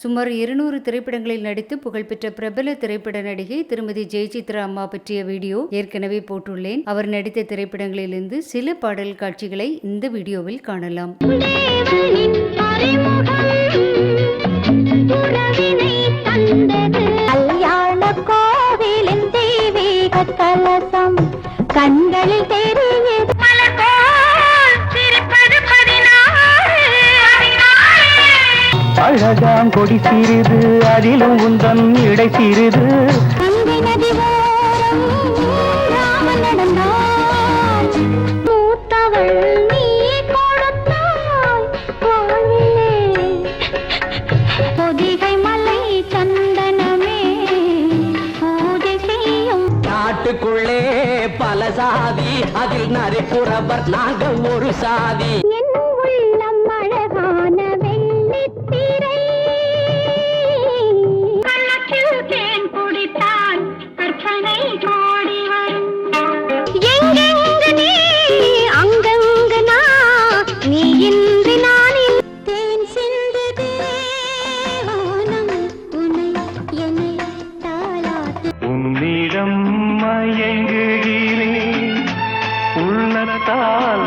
சுமார் 200 திரைப்படங்களில் நடித்து புகழ்பெற்ற பிரபல திரைப்பட நடிகை திருமதி ஜெயசித்ரா அம்மா பற்றிய வீடியோ ஏற்கனவே போட்டுள்ளேன். அவர் நடித்த திரைப்படங்களிலிருந்து சில பாடல் காட்சிகளை இந்த வீடியோவில் காணலாம். கண்களில் தெரியுது அழகாம் கொடி சிறிது, அதிலும் உந்தன் இடை சிறிது. மூத்தவள் நீ கொடுத்தாய் பொதிகை மலை சந்தனமே பூஜை செய்யும். நாட்டுக்குள்ளே பல சாதி, அதில் நரிப்புறவர் நாங்கள் ஒரு சாதி. என் உள்ளம் அழகான வெள்ளித்திரை, கள்ளத்தில் தேன் குடித்தான் கற்பனை கோடி வரும். எங்கெங்கு நீ அங்கங்கு நான், நீ இன்றி நானில் தேன் சிந்துதே வானம் உனை என்னை தாளாட்டு. உன்னிடம் மயங்குகிறேன் உள்ளத்தால்.